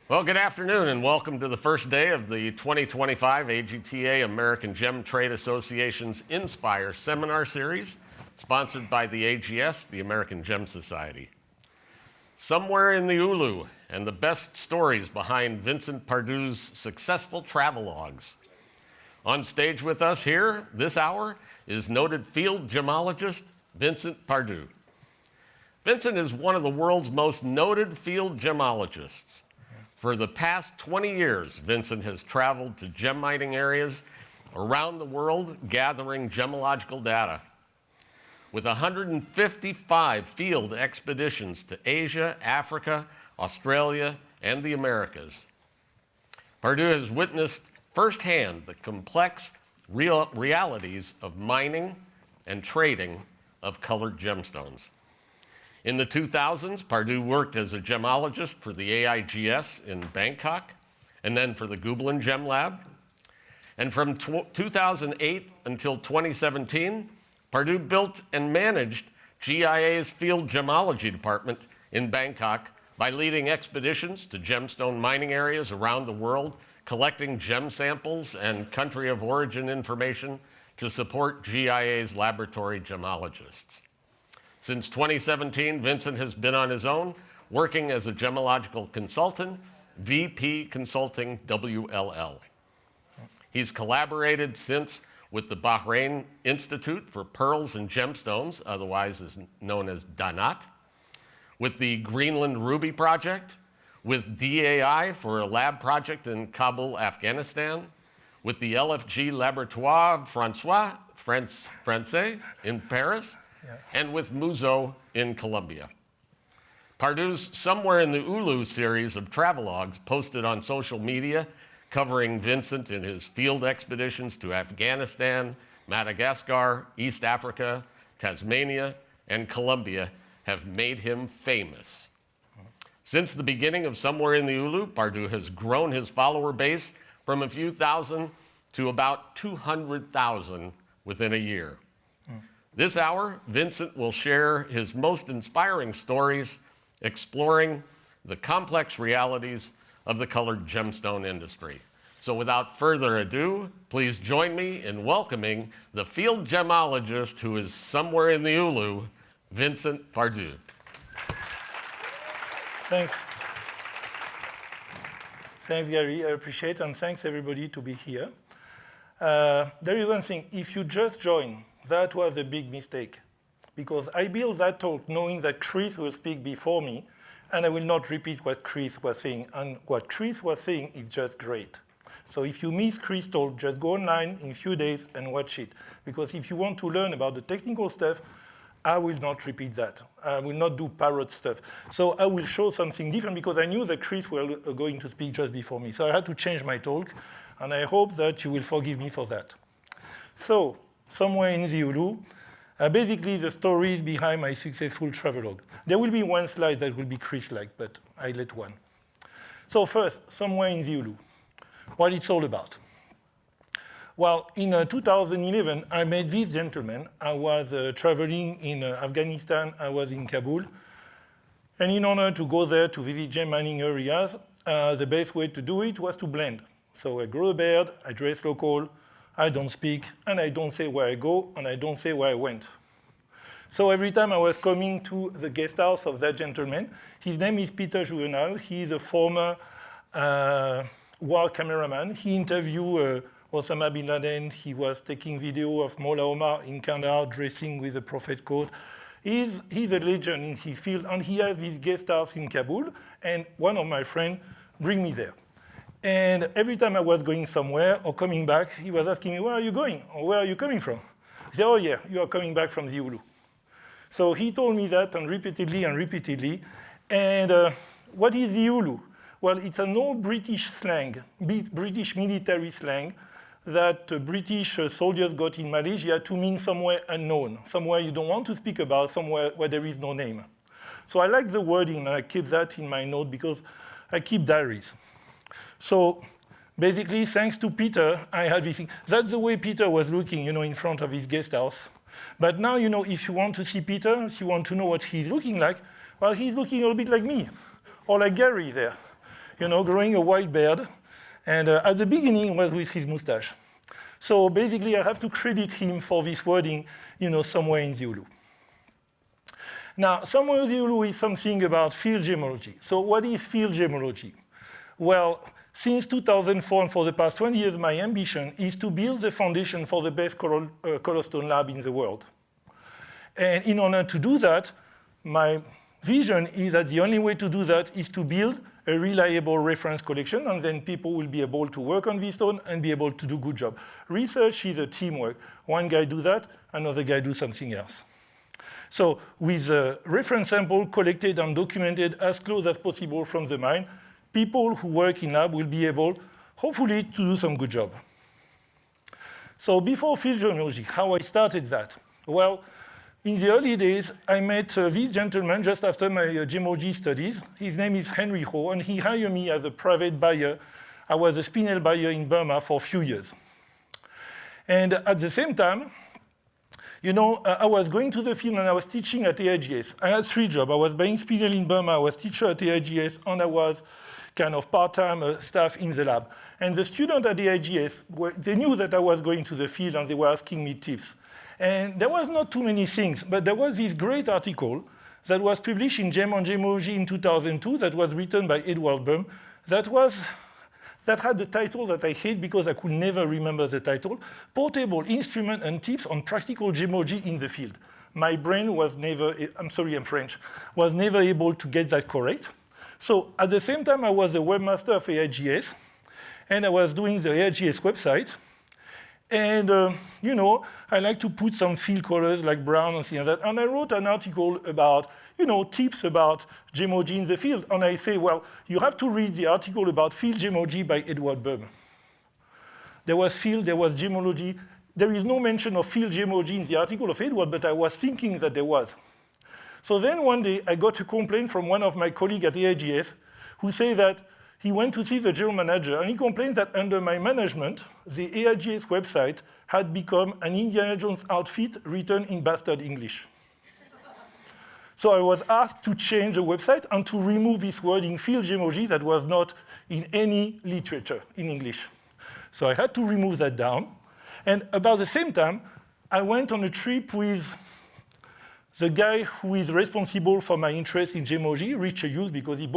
Well, good afternoon and welcome to the first day of the 2025 AGTA American Gem Trade Association's Inspire Seminar Series, sponsored by the AGS, the American Gem Society. Somewhere in the Ulu, and the best stories behind Vincent Pardieu's successful travelogues. On stage with us here this hour is noted field gemologist Vincent Pardieu. Vincent is one of the world's most noted field gemologists. For the past 20 years, Vincent has traveled to gem mining areas around the world gathering gemological data. With 155 field expeditions to Asia, Africa, Australia, and the Americas, Pardieu has witnessed firsthand the complex realities of mining and trading of colored gemstones. In the 2000s, Pardieu worked as a gemologist for the AIGS in Bangkok, and then for the Gubelin Gem Lab. And from 2008 until 2017, Pardieu built and managed GIA's field gemology department in Bangkok by leading expeditions to gemstone mining areas around the world, collecting gem samples and country of origin information to support GIA's laboratory gemologists. Since 2017, Vincent has been on his own, working as a gemological consultant, VP Consulting WLL. He's collaborated since with the Bahrain Institute for Pearls and Gemstones, otherwise is known as DANAT, with the Greenland Ruby Project, with DAI for a lab project in Kabul, Afghanistan, with the LFG Laboratoire Français in Paris, and with Muzo in Colombia. Pardieu's Somewhere in the Ulu series of travelogues posted on social media covering Vincent in his field expeditions to Afghanistan, Madagascar, East Africa, Tasmania, and Colombia have made him famous. Since the beginning of Somewhere in the Ulu, Pardieu has grown his follower base from a few thousand to about 200,000 within a year. This hour, Vincent will share his most inspiring stories, exploring the complex realities of the colored gemstone industry. So without further ado, please join me in welcoming the field gemologist who is somewhere in the Ulu, Vincent Pardieu. Thanks. Thanks, Gary. I appreciate it, and thanks everybody to be here. There is one thing. If you just join, that was a big mistake, because I built that talk knowing that Chris will speak before me, and I will not repeat what Chris was saying. And what Chris was saying is just great. So if you miss Chris' talk, just go online in a few days and watch it. Because if you want to learn about the technical stuff, I will not repeat that. I will not do parrot stuff. So I will show something different, because I knew that Chris was going to speak just before me. So I had to change my talk, and I hope that you will forgive me for that. So, Somewhere in the Ulu, basically the stories behind my successful travelogue. There will be one slide that will be Chris-like, but I let one. So first, Somewhere in the Ulu, what it's all about. Well, in 2011, I met this gentleman. I was traveling in Afghanistan. I was in Kabul. And in order to go there to visit gem mining areas, the best way to do it was to blend. So I grow a beard, I dress local, I don't speak, and I don't say where I go, and I don't say where I went. So every time I was coming to the guest house of that gentleman, his name is Peter Juvenal. He is a former war cameraman. He interviewed Osama bin Laden. He was taking video of Mullah Omar in Kandahar dressing with a prophet coat. He's a legend in his field, and he has this guest house in Kabul, and one of my friends bring me there. And every time I was going somewhere or coming back, he was asking me, where are you going? Or where are you coming from? I said, oh yeah, you are coming back from the Ulu. So he told me that and repeatedly and repeatedly. And what is the Ulu? Well, it's an old British slang, British military slang that British soldiers got in Malaysia to mean somewhere unknown, somewhere you don't want to speak about, somewhere where there is no name. So I like the wording, and I keep that in my note because I keep diaries. So basically, thanks to Peter, I had this thing. That's the way Peter was looking, in front of his guest house. But now, if you want to see Peter, if you want to know what he's looking like, well, he's looking a little bit like me, or like Gary there. growing a white beard. And at the beginning, it was with his mustache. So basically, I have to credit him for this wording, somewhere in Zulu. Now, somewhere in Zulu is something about field gemology. So what is field gemology? Well, since 2004 and for the past 20 years, my ambition is to build the foundation for the best colorstone lab in the world. And in order to do that, my vision is that the only way to do that is to build a reliable reference collection, and then people will be able to work on this stone and be able to do good job. Research is a teamwork. One guy do that, another guy do something else. So with a reference sample collected and documented as close as possible from the mine, people who work in lab will be able, hopefully, to do some good job. So before field gemology, how I started that? Well, in the early days, I met this gentleman just after my gemology studies. His name is Henry Ho, and he hired me as a private buyer. I was a spinel buyer in Burma for a few years. And at the same time, I was going to the field and I was teaching at AIGS. I had 3 jobs. I was buying spinel in Burma, I was teacher at AIGS, and I was kind of part-time staff in the lab. And the students at the AIGS, they knew that I was going to the field and they were asking me tips. And there was not too many things, but there was this great article that was published in Gem on Gemology in 2002 that was written by Edward Bum that had the title that I hate because I could never remember the title, Portable Instrument and Tips on Practical Gemology in the Field. My brain was never, I'm sorry, I'm French, was never able to get that correct. So at the same time, I was the webmaster of AIGS, and I was doing the AIGS website. And, I like to put some field colors like brown and things like that. And I wrote an article about, tips about gemology in the field. And I say, well, you have to read the article about field gemology by Edward Bum. There was field, there was gemology. There is no mention of field gemology in the article of Edward, but I was thinking that there was. So then one day, I got a complaint from one of my colleagues at AIGS who said that he went to see the general manager, and he complained that under my management, the AIGS website had become an Indiana Jones outfit written in bastard English. So I was asked to change the website and to remove this wording field gemology that was not in any literature in English. So I had to remove that down. And about the same time, I went on a trip with the guy who is responsible for my interest in gemology, Richard Hughes, because he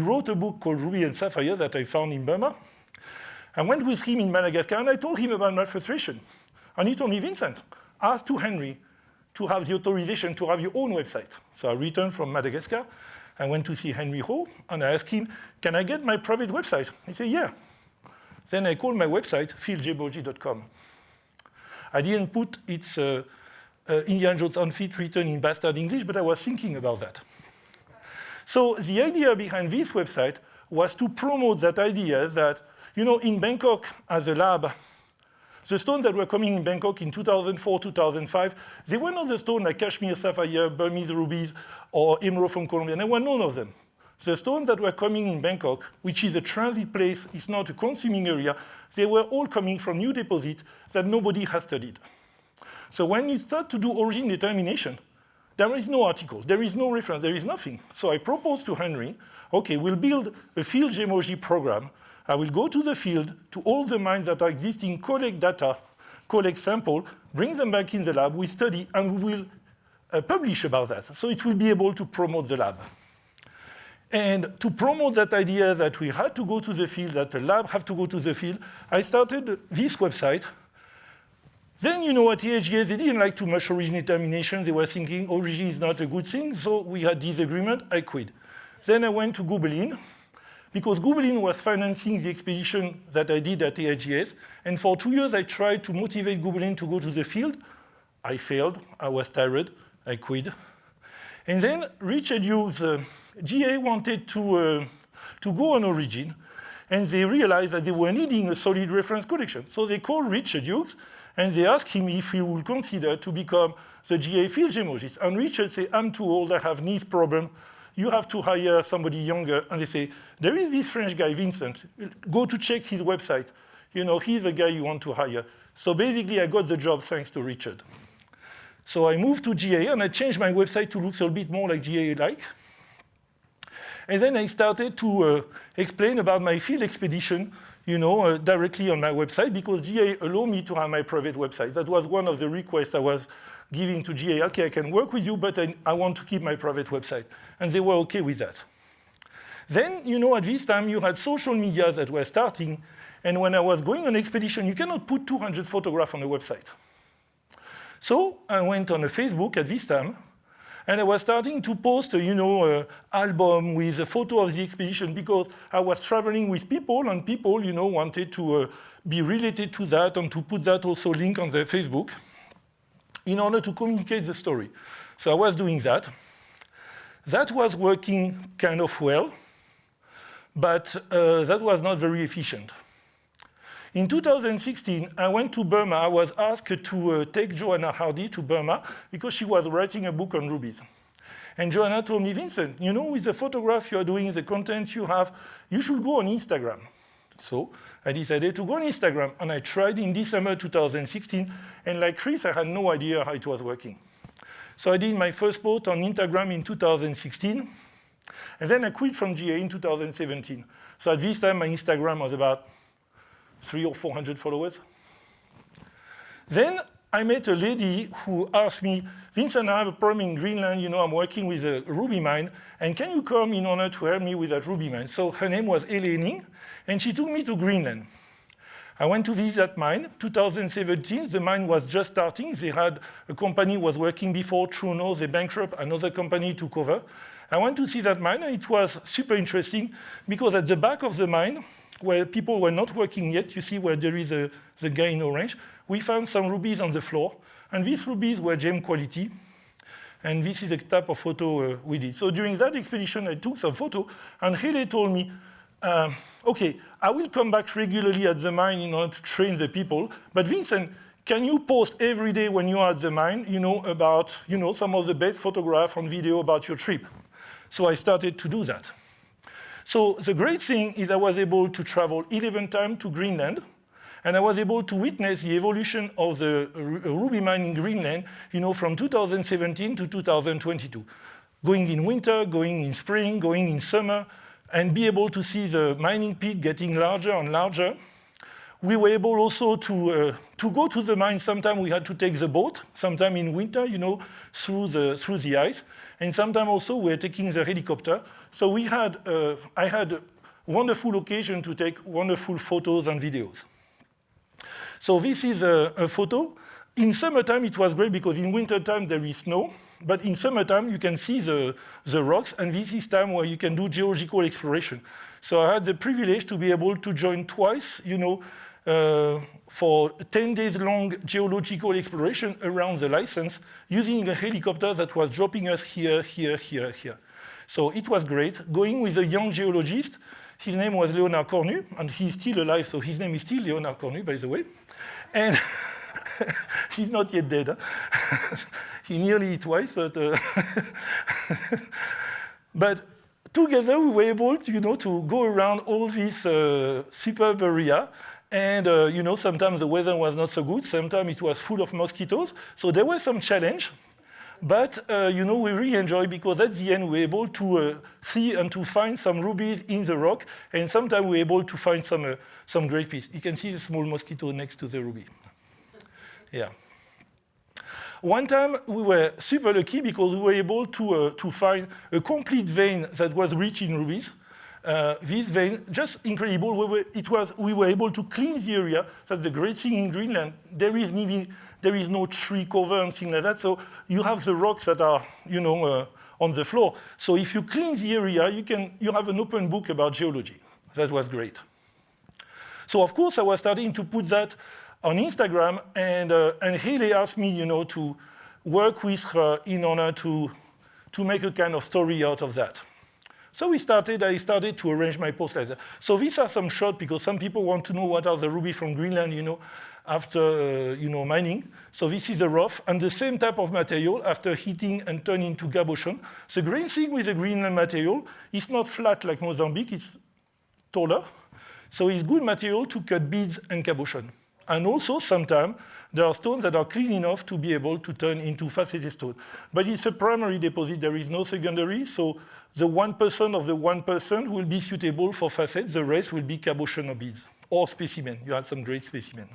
wrote a book called Ruby and Sapphire that I found in Burma. I went with him in Madagascar, and I told him about my frustration. And he told me, Vincent, ask to Henry to have the authorization to have your own website. So I returned from Madagascar. I went to see Henry Ho, and I asked him, can I get my private website? He said, yeah. Then I called my website, fieldgemology.com. I didn't put its Indiana Jones outfit written in bastard English, but I was thinking about that. So the idea behind this website was to promote that idea that, in Bangkok as a lab, the stones that were coming in Bangkok in 2004, 2005, they were not the stones like Kashmir sapphire, Burmese rubies, or emerald from Colombia. There were none of them. The stones that were coming in Bangkok, which is a transit place, it's not a consuming area, they were all coming from new deposits that nobody has studied. So when you start to do origin determination, there is no article, there is no reference, there is nothing. So I proposed to Henry, okay, we'll build a field gemology program. I will go to the field, to all the mines that are existing, collect data, collect sample, bring them back in the lab, we study, and we will publish about that. So it will be able to promote the lab. And to promote that idea that we had to go to the field, that the lab have to go to the field, I started this website. Then, at AIGS, they didn't like too much origin determination. They were thinking origin is not a good thing, so we had disagreement. I quit. Then I went to Gobelin, because Gobelin was financing the expedition that I did at AIGS. And for 2 years, I tried to motivate Gobelin to go to the field. I failed. I was tired. I quit. And then Richard Hughes, GA wanted to go on origin, and they realized that they were needing a solid reference collection. So they called Richard Hughes, and they asked him if he would consider to become the GA field gemologist. And Richard said, I'm too old, I have knees problem. You have to hire somebody younger. And they say, there is this French guy, Vincent. Go to check his website. He's the guy you want to hire. So basically, I got the job thanks to Richard. So I moved to GA, and I changed my website to look a little bit more like GA-like. And then I started to explain about my field expedition, directly on my website, because GA allowed me to have my private website. That was one of the requests I was giving to GA. Okay, I can work with you, but I want to keep my private website. And they were okay with that. Then, at this time, you had social media that were starting. And when I was going on expedition, you cannot put 200 photographs on a website. So I went on a Facebook at this time, and I was starting to post, an album with a photo of the expedition, because I was traveling with people, and people, wanted to be related to that and to put that also link on their Facebook in order to communicate the story. So I was doing that. That was working kind of well, but that was not very efficient. In 2016, I went to Burma. I was asked to take Joanna Hardy to Burma because she was writing a book on rubies. And Joanna told me, Vincent, with the photograph you are doing, the content you have, you should go on Instagram. So I decided to go on Instagram, and I tried in December 2016, and like Chris, I had no idea how it was working. So I did my first post on Instagram in 2016, and then I quit from GA in 2017. So at this time, my Instagram was about 300 or 400 followers. Then I met a lady who asked me, Vincent, I have a problem in Greenland, I'm working with a ruby mine, and can you come in order to help me with that ruby mine? So her name was Eleni, and she took me to Greenland. I went to visit that mine, 2017, the mine was just starting. They had a company was working before, Truno, they bankrupt, another company took over. I went to see that mine, and it was super interesting, because at the back of the mine, where people were not working yet, you see where there is the guy in orange, we found some rubies on the floor, and these rubies were gem quality, and this is the type of photo we did. So during that expedition, I took some photo, and Hele told me, okay, I will come back regularly at the mine in order to train the people, but Vincent, can you post every day when you are at the mine, about, some of the best photographs and video about your trip? So I started to do that. So the great thing is I was able to travel 11 times to Greenland, and I was able to witness the evolution of the ruby mine in Greenland, from 2017 to 2022. Going in winter, going in spring, going in summer, and be able to see the mining pit getting larger and larger. We were able also to go to the mine. Sometimes we had to take the boat, sometime in winter, through the ice. And sometimes also we were taking the helicopter. So I had a wonderful occasion to take wonderful photos and videos. So this is a photo. In summertime, it was great because in wintertime there is snow. But in summertime, you can see the rocks. And this is time where you can do geological exploration. So I had the privilege to be able to join twice, for 10 days long geological exploration around the license using a helicopter that was dropping us here, here, here, here. So it was great. Going with a young geologist, his name was Leonard Cornu, and he's still alive, so his name is still Leonard Cornu, by the way. And he's not yet dead. Huh? He nearly hit twice, but... but together we were able to, to go around all this superb area. And sometimes the weather was not so good. Sometimes it was full of mosquitoes. So there was some challenge. But we really enjoyed because at the end we were able to see and to find some rubies in the rock. And sometimes we were able to find some great pieces. You can see the small mosquito next to the ruby. Yeah. One time we were super lucky because we were able to find a complete vein that was rich in rubies. This vein, just incredible. We were able to clean the area. That's the great thing in Greenland. There is no tree cover and things like that. So you have the rocks that are, on the floor. So if you clean the area, you have an open book about geology. That was great. So of course I was starting to put that on Instagram, and Haley asked me, to work with her in order to make a kind of story out of that. So I started to arrange my posts like that. So these are some shots because some people want to know what are the ruby from Greenland, after, mining. So this is a rough and the same type of material after heating and turning into cabochon. The great thing with the Greenland material, it's not flat like Mozambique, it's taller. So it's good material to cut beads and cabochon. And also, sometimes, there are stones that are clean enough to be able to turn into faceted stone. But it's a primary deposit. There is no secondary. So the 1% of the 1% will be suitable for facets. The rest will be cabochon beads or specimen. You have some great specimen.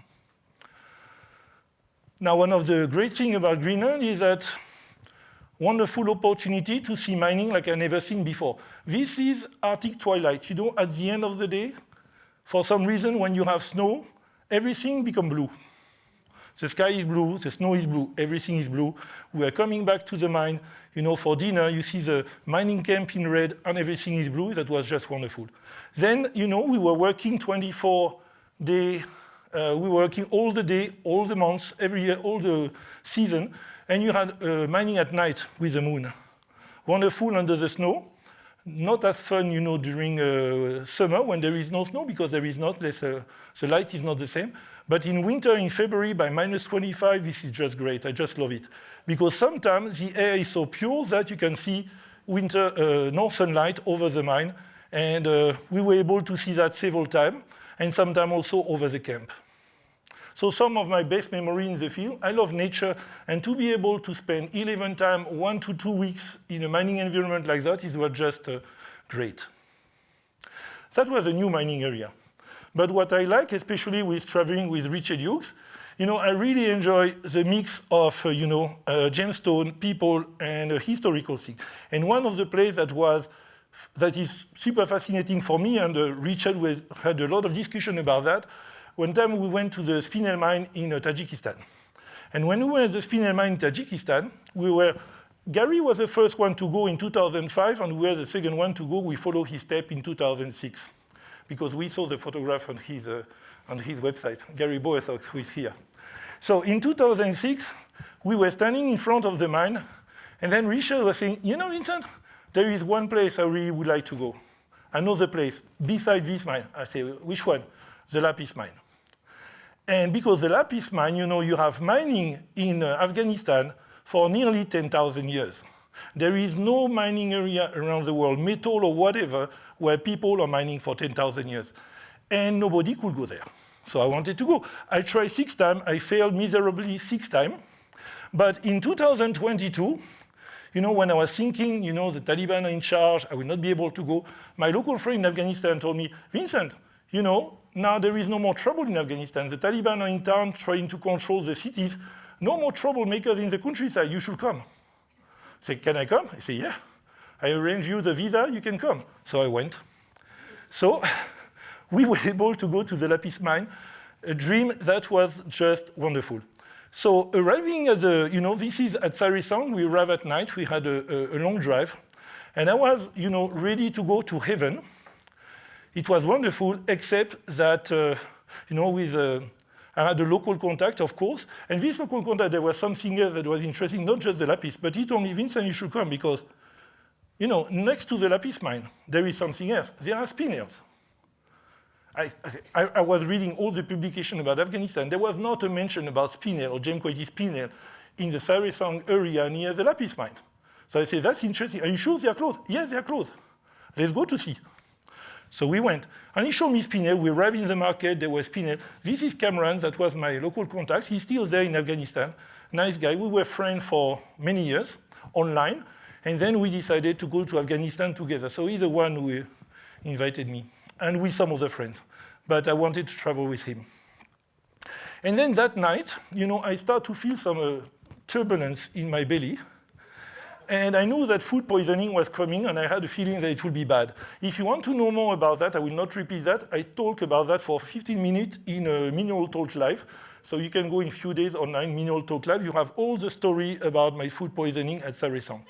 Now, one of the great things about Greenland is that wonderful opportunity to see mining like I've never seen before. This is Arctic twilight. You know, at the end of the day, for some reason, when you have snow, everything becomes blue. The sky is blue, the snow is blue, everything is blue. We are coming back to the mine, you know, for dinner. You see the mining camp in red, and everything is blue. That was just wonderful. Then, you know, we were working 24 days. We were working all the day, all the months, every year, all the season. And you had mining at night with the moon. Wonderful under the snow. Not as fun, you know, during summer when there is no snow, because there is not less, the light is not the same. But in winter, in February, by minus 25, this is just great. I just love it. Because sometimes the air is so pure that you can see winter, no sunlight over the mine. And we were able to see that several times, and sometimes also over the camp. So some of my best memory in the field, I love nature, and to be able to spend 11 times, 1 to 2 weeks in a mining environment like that is just great. That was a new mining area. But what I like, especially with traveling with Richard Hughes, you know, I really enjoy the mix of, gemstone, people, and historical thing. And one of the places that is super fascinating for me, and Richard had a lot of discussion about that. One time we went to the Spinel mine in Tajikistan. And when we were at the Spinel mine in Tajikistan, Gary was the first one to go in 2005, and we were the second one to go. We followed his step in 2006, because we saw the photograph on his website, Gary Boesox, who is here. So in 2006, we were standing in front of the mine, and then Richard was saying, you know, Vincent, there is one place I really would like to go. Another place, beside this mine. I say, which one? The Lapis mine. And because the Lapis mine, you know, you have mining in Afghanistan for nearly 10,000 years. There is no mining area around the world, metal or whatever, where people are mining for 10,000 years. And nobody could go there. So I wanted to go. I tried 6 times. I failed miserably 6 times. But in 2022, you know, when I was thinking, you know, the Taliban are in charge, I will not be able to go, my local friend in Afghanistan told me, Vincent, you know, now there is no more trouble in Afghanistan. The Taliban are in town trying to control the cities. No more troublemakers in the countryside. You should come. I say, can I come? I say, yeah. I arrange you the visa. You can come. So I went. So we were able to go to the Lapis mine, a dream that was just wonderful. So arriving at this is at Sarisang. We arrived at night. We had a long drive. And I was, you know, ready to go to heaven. It was wonderful, except that, I had a local contact, of course. And this local contact, there was something else that was interesting, not just the Lapis, but he told me, Vincent, you should come because, you know, next to the Lapis mine, there is something else. There are spinels. I was reading all the publications about Afghanistan. There was not a mention about spinel or gem quality spinel in the Sarisang area near the Lapis mine. So I said, that's interesting. Are you sure they are closed? Yes, they are closed. Let's go to see. So we went. And he showed me spinel. We arrived in the market. There was spinel. This is Cameron. That was my local contact. He's still there in Afghanistan. Nice guy. We were friends for many years online. And then we decided to go to Afghanistan together. So he's the one who invited me, and with some other friends. But I wanted to travel with him. And then that night, you know, I start to feel some turbulence in my belly. And I knew that food poisoning was coming, and I had a feeling that it would be bad. If you want to know more about that, I will not repeat that. I talk about that for 15 minutes in a Mineral Talk Live. So you can go in a few days online, Mineral Talk Live. You have all the story about my food poisoning at Sarisang.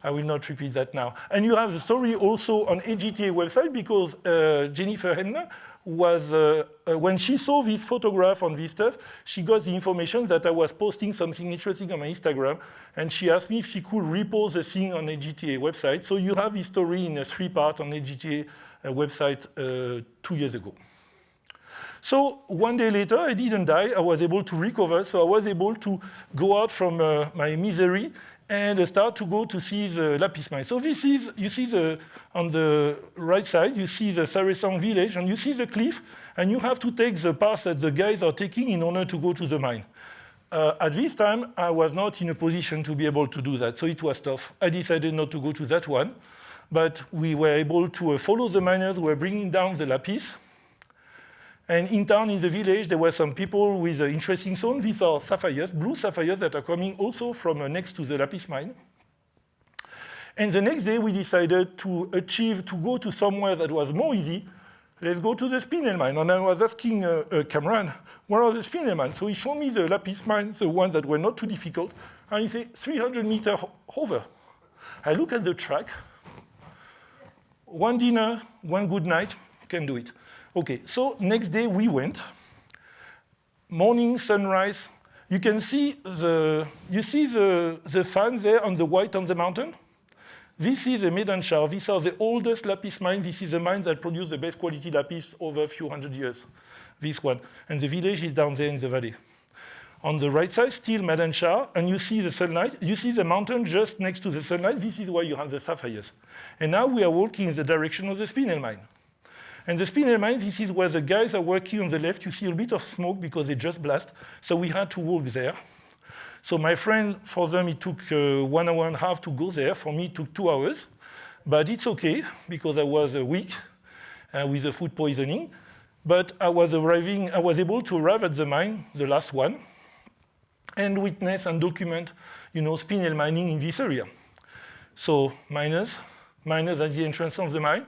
I will not repeat that now. And you have the story also on AGTA website, because Jennifer Henner was, when she saw this photograph on this stuff, she got the information that I was posting something interesting on my Instagram, and she asked me if she could repost the thing on AGTA website. So you have this story in a 3-part on AGTA website 2 years ago. So 1 day later, I didn't die. I was able to recover, so I was able to go out from my misery and start to go to see the lapis mine. So this is, you see on the right side, you see the Sarasang village, and you see the cliff, and you have to take the path that the guys are taking in order to go to the mine. At this time, I was not in a position to be able to do that, so it was tough. I decided not to go to that one, but we were able to follow the miners who were bringing down the lapis. And in town, in the village, there were some people with interesting stones. These are sapphires, blue sapphires that are coming also from next to the lapis mine. And the next day, we decided to go to somewhere that was more easy. Let's go to the spinel mine. And I was asking Cameron, where are the spinel mines? So he showed me the lapis mines, the ones that were not too difficult. And he said, 300 meters over. I look at the track. One dinner, one good night, can do it. Okay, so next day we went. Morning, sunrise. You can see the fan there on the white on the mountain? This is a Medanchar. These are the oldest lapis mine. This is the mines that produce the best quality lapis over a few hundred years. This one. And the village is down there in the valley. On the right side, still Medanchar, and you see the sunlight. You see the mountain just next to the sunlight. This is where you have the sapphires. And now we are walking in the direction of the spinel mine. And the spinel mine, this is where the guys are working on the left. You see a bit of smoke because they just blast. So we had to walk there. So my friend, for them, it took 1 hour and a half to go there. For me, it took 2 hours. But it's okay, because I was weak with the food poisoning. But I was able to arrive at the mine, the last one, and witness and document, spinel mining in this area. So miners at the entrance of the mine.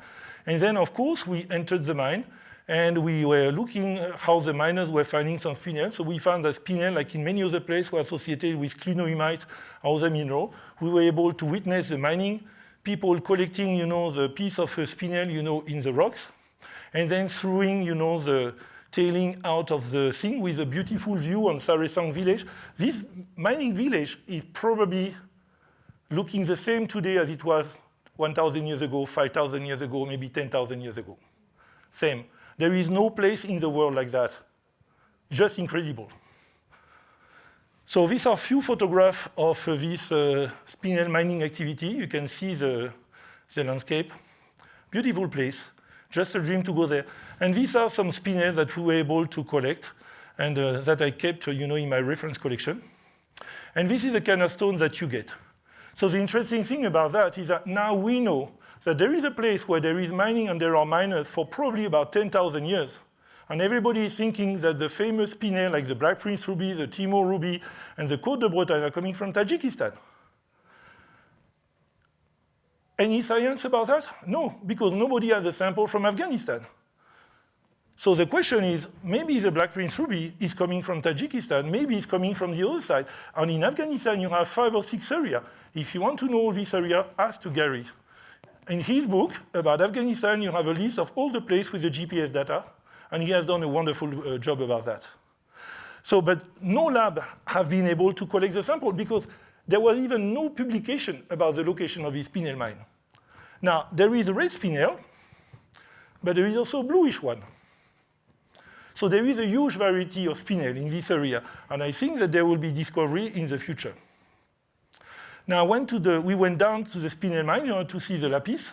And then, of course, we entered the mine, and we were looking how the miners were finding some spinel. So we found that spinel, like in many other places, were associated with clinohumite or other mineral. We were able to witness the mining, people collecting, the piece of spinel, in the rocks, and then throwing, the tailing out of the thing with a beautiful view on Sarasang village. This mining village is probably looking the same today as it was 1,000 years ago, 5,000 years ago, maybe 10,000 years ago. Same. There is no place in the world like that. Just incredible. So these are few photographs of this spinel mining activity. You can see the landscape. Beautiful place. Just a dream to go there. And these are some spinels that we were able to collect and that I kept, in my reference collection. And this is the kind of stone that you get. So the interesting thing about that is that now we know that there is a place where there is mining and there are miners for probably about 10,000 years. And everybody is thinking that the famous spinel, like the Black Prince ruby, the Timor ruby, and the Côte de Bretagne are coming from Tajikistan. Any science about that? No, because nobody has a sample from Afghanistan. So the question is, maybe the Black Prince ruby is coming from Tajikistan, maybe it's coming from the other side. And in Afghanistan, you have 5 or 6 areas. If you want to know all this area, ask to Gary. In his book about Afghanistan, you have a list of all the places with the GPS data, and he has done a wonderful job about that. So, but no lab have been able to collect the sample because there was even no publication about the location of this spinel mine. Now, there is a red spinel, but there is also a bluish one. So there is a huge variety of spinel in this area, and I think that there will be discovery in the future. Now, we went down to the spinel mine in order to see the lapis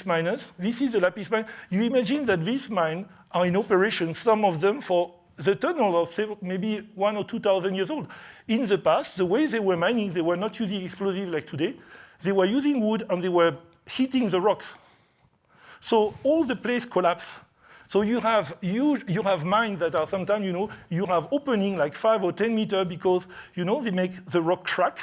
miners. This is the lapis mine. You imagine that these mines are in operation, some of them for the tunnel of maybe 1,000 or 2,000 years old. In the past, the way they were mining, they were not using explosives like today. They were using wood and they were hitting the rocks. So all the place collapsed. So you have mines that are sometimes, you have opening like 5 or 10 meters because, they make the rock crack.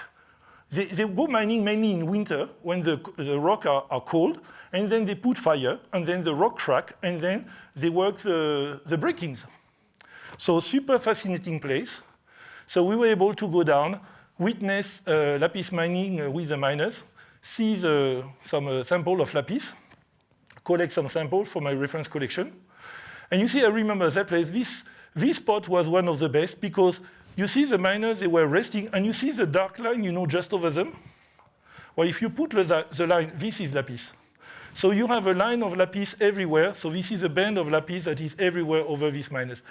They go mining mainly in winter when the rock are cold, and then they put fire, and then the rock crack, and then they work the breakings. So super fascinating place. So we were able to go down, witness lapis mining with the miners, see some sample of lapis, collect some samples for my reference collection. And you see, I remember that place. This spot was one of the best because you see the miners, they were resting, and you see the dark line, just over them. Well, if you put the line, this is lapis. So you have a line of lapis everywhere. So this is a band of lapis that is everywhere over these miners.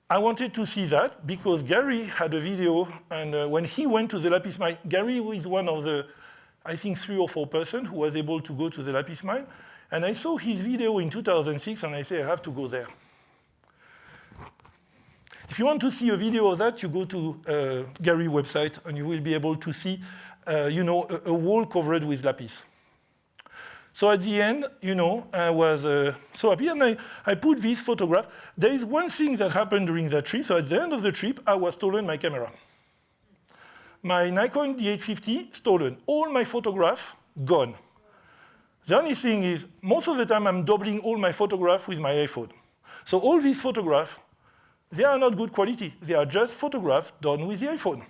I wanted to see that because Gary had a video, and when he went to the Lapis mine, Gary is one of the, I think, 3 or 4 persons who was able to go to the Lapis mine. And I saw his video in 2006, and I said, I have to go there. If you want to see a video of that, you go to Gary's website, and you will be able to see, a wall covered with lapis. So at the end, I was so happy, and I put this photograph. There is one thing that happened during that trip. So at the end of the trip, I was stolen my camera. My Nikon D850 stolen. All my photographs gone. The only thing is, most of the time, I'm doubling all my photographs with my iPhone. So all these photographs, they are not good quality. They are just photographs done with the iPhone.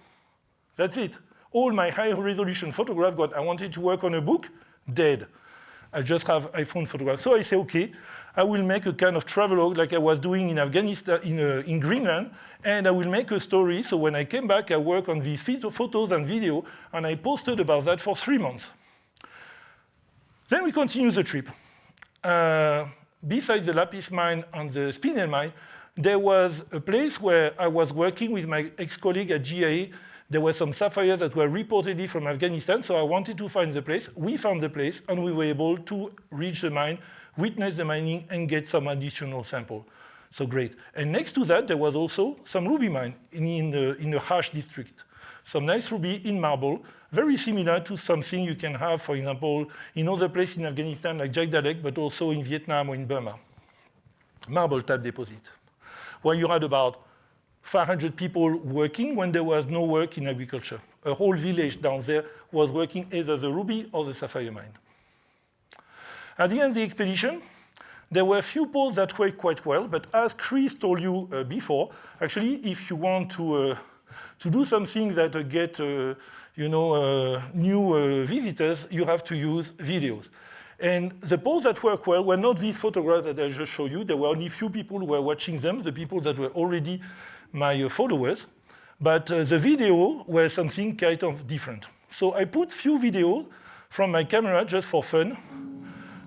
That's it. All my high-resolution photographs gone. I wanted to work on a book, dead. I just have iPhone photographs. So I say, OK, I will make a kind of travelogue like I was doing in Afghanistan, in Greenland, and I will make a story. So when I came back, I worked on these photos and video, and I posted about that for 3 months. Then we continue the trip. Besides the Lapis mine and the Spinel mine, there was a place where I was working with my ex-colleague at GIA. There were some sapphires that were reportedly from Afghanistan, so I wanted to find the place. We found the place, and we were able to reach the mine, witness the mining, and get some additional sample. So great. And next to that, there was also some ruby mine in the Harsh district. Some nice ruby in marble, very similar to something you can have, for example, in other places in Afghanistan, like Jagdalek, but also in Vietnam or in Burma. Marble type deposit, where you had about 500 people working when there was no work in agriculture. A whole village down there was working either the ruby or the sapphire mine. At the end of the expedition, there were a few poles that worked quite well, but as Chris told you before, actually, if you want to do something that get new visitors, you have to use videos. And the poles that work well were not these photographs that I just showed you. There were only few people who were watching them, the people that were already my followers. But the video were something kind of different. So I put few videos from my camera just for fun,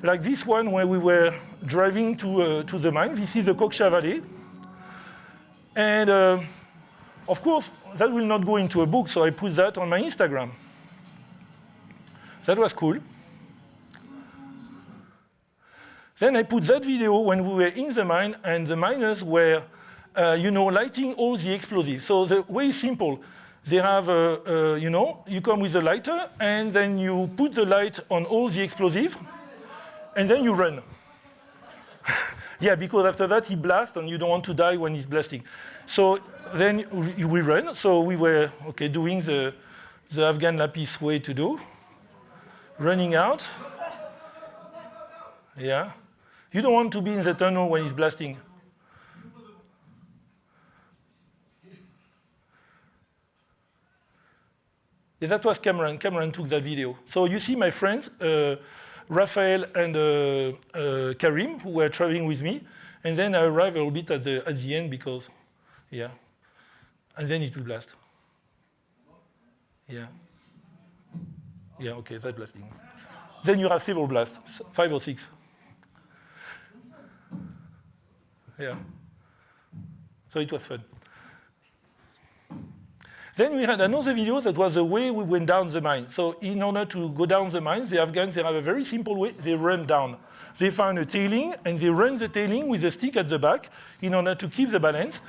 like this one where we were driving to the mine. This is the Koksha Valley. And of course, that will not go into a book, so I put that on my Instagram. That was cool. Then I put that video when we were in the mine, and the miners were, lighting all the explosives. So the way is simple. They have, you come with a lighter, and then you put the light on all the explosives, and then you run. Yeah, because after that, he blasts, and you don't want to die when he's blasting. So then we run. So we were, doing the Afghan lapis way to do. Running out. Yeah. You don't want to be in the tunnel when he's blasting. Yeah, that was Cameron. Cameron took that video. So you see my friends, Raphael and Karim, who were traveling with me. And then I arrived a little bit at the end because, yeah. And then it will blast. Yeah. Yeah, okay, that's blasting. Then you have several blasts, 5 or 6. Yeah. So it was fun. Then we had another video that was the way we went down the mine. So in order to go down the mine, the Afghans, they have a very simple way. They run down. They find a tailing, and they run the tailing with a stick at the back in order to keep the balance.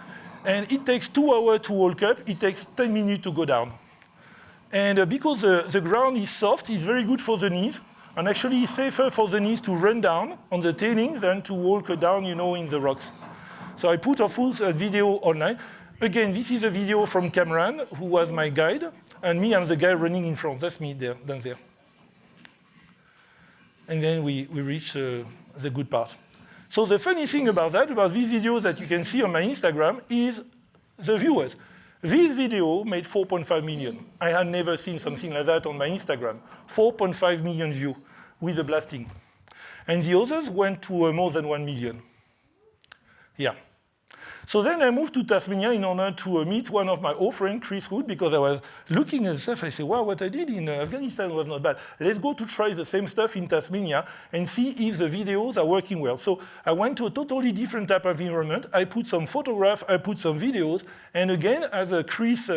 And it takes 2 hours to walk up. It takes 10 minutes to go down. And because the ground is soft, it's very good for the knees. And actually, it's safer for the knees to run down on the tailing than to walk down, in the rocks. So I put a full video online. Again, this is a video from Cameron, who was my guide. And me, I'm the guy running in front. That's me there, down there. And then we reach the good part. So the funny thing about these videos that you can see on my Instagram, is the viewers. This video made 4.5 million. I had never seen something like that on my Instagram. 4.5 million views with the blasting. And the others went to more than 1 million. Yeah. So then I moved to Tasmania in order to meet one of my old friends, Chris Wood, because I was looking at stuff. I said, wow, what I did in Afghanistan was not bad. Let's go to try the same stuff in Tasmania and see if the videos are working well. So I went to a totally different type of environment. I put some photographs, I put some videos. And again, as Chris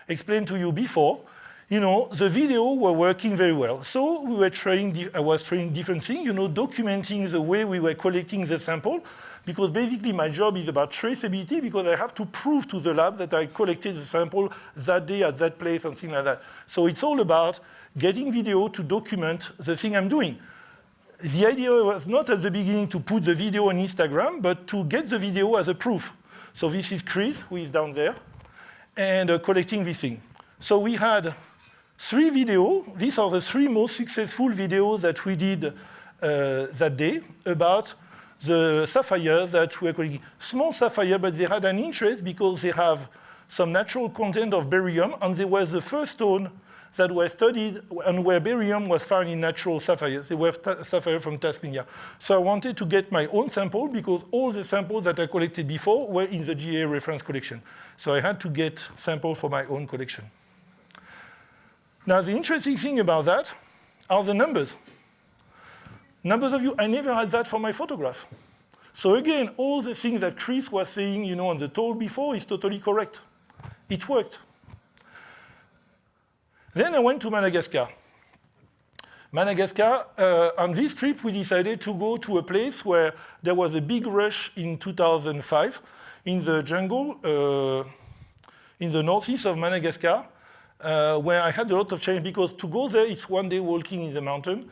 explained to you before, the video were working very well. So we were I was trying different things, documenting the way we were collecting the sample. Because basically my job is about traceability, because I have to prove to the lab that I collected the sample that day at that place and things like that. So it's all about getting video to document the thing I'm doing. The idea was not at the beginning to put the video on Instagram, but to get the video as a proof. So this is Chris, who is down there, and collecting this thing. So we had 3 videos. These are the 3 most successful videos that we did that day about the sapphires that were collecting. Small sapphire, but they had an interest because they have some natural content of barium, and they were the first stone that were studied and where barium was found in natural sapphires. They were sapphire from Tasmania. So I wanted to get my own sample because all the samples that I collected before were in the GA reference collection. So I had to get samples for my own collection. Now, the interesting thing about that are the numbers. Numbers of you, I never had that for my photograph. So again, all the things that Chris was saying, on the talk before is totally correct. It worked. Then I went to Madagascar. Madagascar, on this trip, we decided to go to a place where there was a big rush in 2005 in the jungle in the northeast of Madagascar, where I had a lot of change, because to go there, it's 1 day walking in the mountain,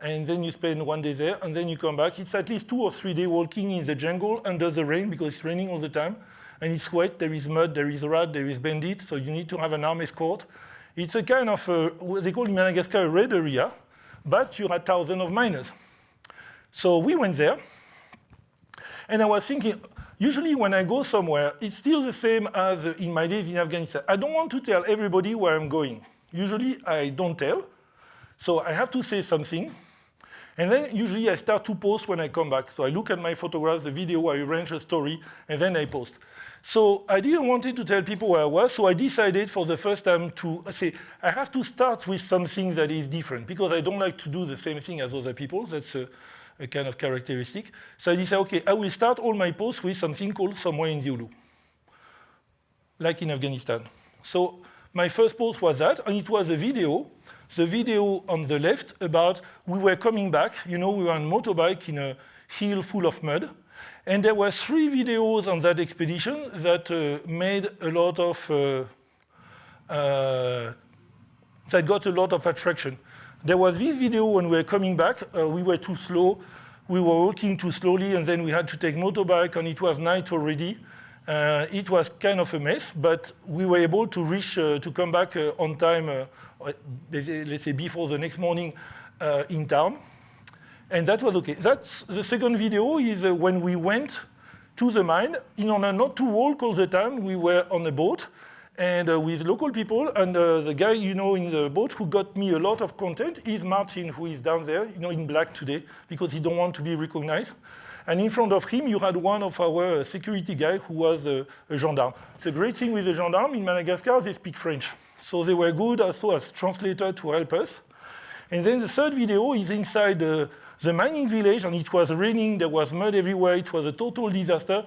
and then you spend 1 day there, and then you come back. It's at least 2 or 3 days walking in the jungle under the rain, because it's raining all the time, and it's wet, there is mud, there is rat, there is bandit, so you need to have an armed escort. It's a kind of, what they call in Madagascar, a red area, but you had thousands of miners. So we went there, and I was thinking, usually when I go somewhere, it's still the same as in my days in Afghanistan. I don't want to tell everybody where I'm going. Usually I don't tell, so I have to say something. And then usually I start to post when I come back. So I look at my photographs, the video, I arrange a story, and then I post. So I didn't want to tell people where I was, so I decided for the first time to say, I have to start with something that is different, because I don't like to do the same thing as other people. That's a kind of characteristic. So I decided, okay, I will start all my posts with something called Somewhere in the Ulu, like in Afghanistan. So my first post was that, and it was a video. The video on the left about we were coming back. We were on a motorbike in a hill full of mud. And there were 3 videos on that expedition that made a lot of, that got a lot of attraction. There was this video when we were coming back. We were too slow. We were walking too slowly, and then we had to take motorbike, and it was night already. It was kind of a mess, but we were able to reach, to come back on time, let's say before the next morning in town. And that was okay. That's the second video is when we went to the mine. In order not to walk all the time, we were on a boat and with local people. And the guy, in the boat who got me a lot of content is Martin, who is down there, in black today, because he don't want to be recognized. And in front of him, you had one of our security guys who was a gendarme. It's a great thing with the gendarme. In Madagascar, they speak French. So they were good also as translator to help us. And then the third video is inside the mining village, and it was raining, there was mud everywhere, it was a total disaster.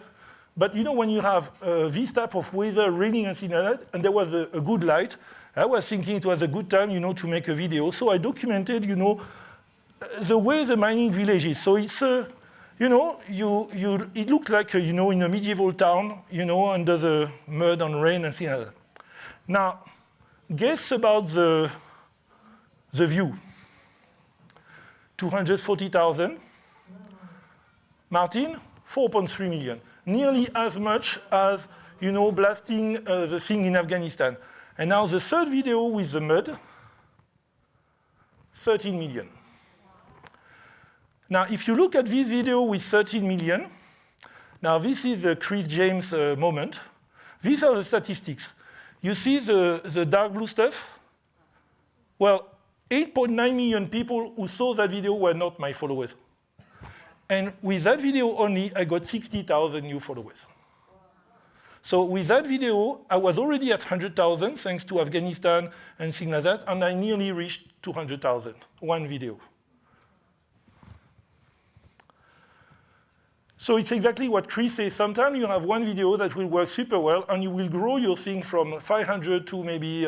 But when you have this type of weather, raining and things like that, and there was a good light, I was thinking it was a good time, to make a video. So I documented, the way the mining village is. So it's, it looked like, in a medieval town, under the mud and rain and things like that. Now, guess about the view. 240,000. Martin, 4.3 million. Nearly as much as, blasting the thing in Afghanistan. And now the third video with the mud, 13 million. Now, if you look at this video with 13 million, now this is a Chris James moment. These are the statistics. You see the dark blue stuff? Well, 8.9 million people who saw that video were not my followers. And with that video only, I got 60,000 new followers. So with that video, I was already at 100,000 thanks to Afghanistan and things like that, and I nearly reached 200,000, one video. So it's exactly what Chris says. Sometimes you have one video that will work super well, and you will grow your thing from 500 to maybe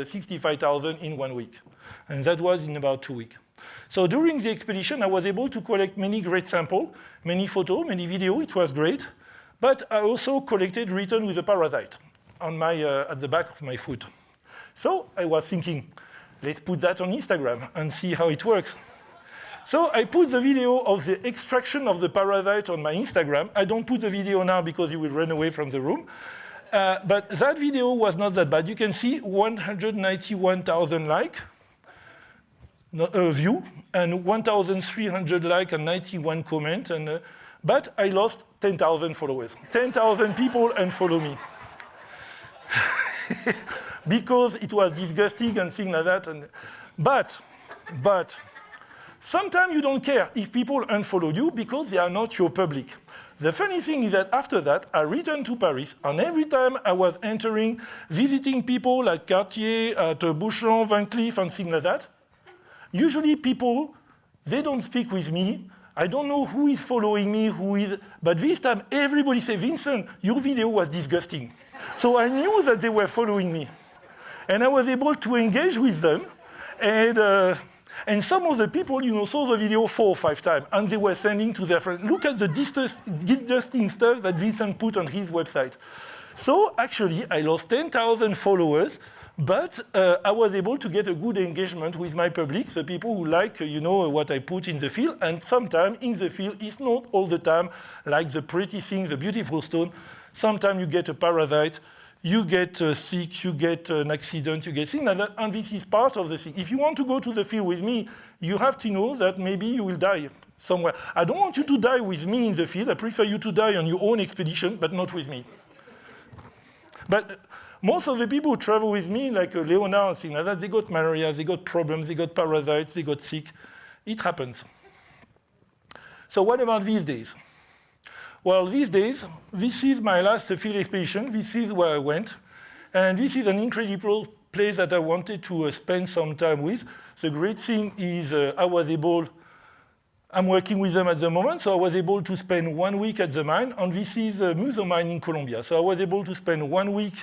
65,000 in 1 week. And that was in about 2 weeks. So during the expedition, I was able to collect many great samples, many photos, many videos. It was great. But I also collected written with a parasite on at the back of my foot. So I was thinking, let's put that on Instagram and see how it works. So I put the video of the extraction of the parasite on my Instagram. I don't put the video now because you will run away from the room. But that video was not that bad. You can see 191,000 likes, view, and 1,300 likes and 91 comments. But I lost 10,000 followers. 10,000 people unfollow me. Because it was disgusting and things like that. But sometimes you don't care if people unfollow you because they are not your public. The funny thing is that after that, I returned to Paris, and every time I was entering, visiting people at Cartier, at Boucheron, Van Cleef, and things like that, usually people, they don't speak with me. I don't know who is following me, but this time everybody said, Vincent, your video was disgusting. So I knew that they were following me. And I was able to engage with them. And some of the people, saw the video 4 or 5 times, and they were sending to their friends, look at the disgusting stuff that Vincent put on his website. So actually, I lost 10,000 followers, but I was able to get a good engagement with my public, the people who like, what I put in the field. And sometimes in the field, it's not all the time like the pretty thing, the beautiful stone. Sometimes you get a parasite, you get sick, you get an accident, you get things like that, and this is part of the thing. If you want to go to the field with me, you have to know that maybe you will die somewhere. I don't want you to die with me in the field. I prefer you to die on your own expedition, but not with me. But most of the people who travel with me, like Leonard and things like that, they got malaria, they got problems, they got parasites, they got sick. It happens. So what about these days? Well, these days, this is my last field expedition. This is where I went. And this is an incredible place that I wanted to spend some time with. The great thing is I'm working with them at the moment, so I was able to spend 1 week at the mine. And this is a Muso mine in Colombia. So I was able to spend 1 week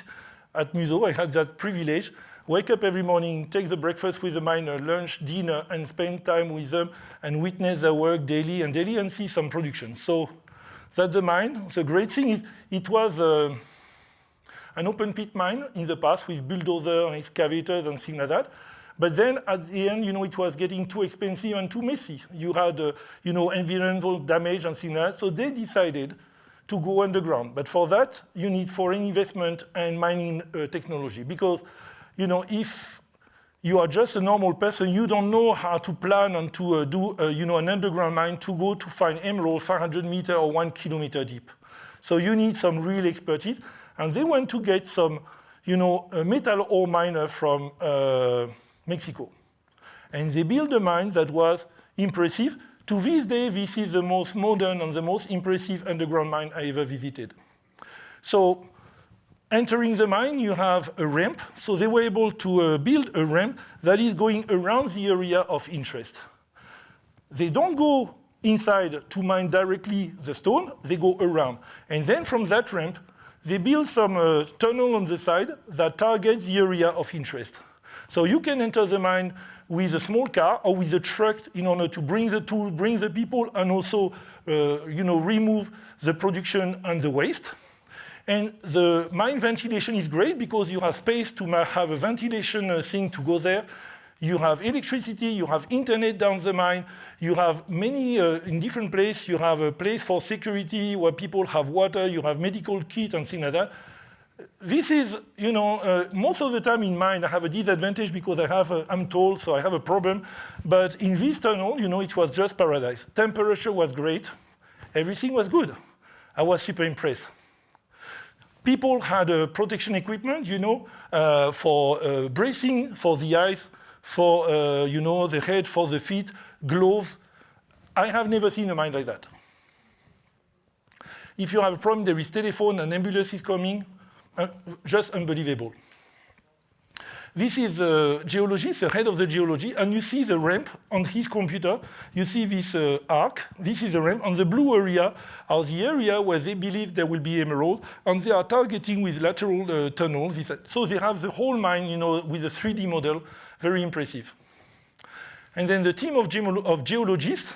at Muso. I had that privilege. Wake up every morning, take the breakfast with the miner, lunch, dinner, and spend time with them and witness their work daily and see some production. So that's the mine. The great thing is it was an open pit mine in the past with bulldozers and excavators and things like that. But then at the end, it was getting too expensive and too messy. You had, environmental damage and things like that. So they decided to go underground. But for that, you need foreign investment and mining technology. Because, if you are just a normal person, you don't know how to plan and to do, an underground mine to go to find emerald 500 meters or 1 kilometer deep. So you need some real expertise. And they went to get some, a metal ore miner from Mexico. And they built a mine that was impressive. To this day, this is the most modern and the most impressive underground mine I ever visited. So entering the mine, you have a ramp. So they were able to build a ramp that is going around the area of interest. They don't go inside to mine directly the stone, they go around. And then from that ramp, they build some tunnel on the side that targets the area of interest. So you can enter the mine with a small car or with a truck in order to bring the tool, bring the people, and also remove the production and the waste. And the mine ventilation is great because you have space to have a ventilation thing to go there. You have electricity, you have internet down the mine, you have many, in different places, you have a place for security where people have water, you have medical kit and things like that. This is, most of the time in mine, I have a disadvantage because I'm tall, so I have a problem. But in this tunnel, it was just paradise. Temperature was great. Everything was good. I was super impressed. People had protection equipment, for bracing, for the eyes, for, the head, for the feet, gloves. I have never seen a mine like that. If you have a problem, there is telephone, an ambulance is coming. Just unbelievable. This is the geologist, the head of the geology, and you see the ramp on his computer. You see this arc. This is the ramp. And the blue area are the area where they believe there will be emerald, and they are targeting with lateral tunnels. So they have the whole mine, with a 3D model, very impressive. And then the team of geologists,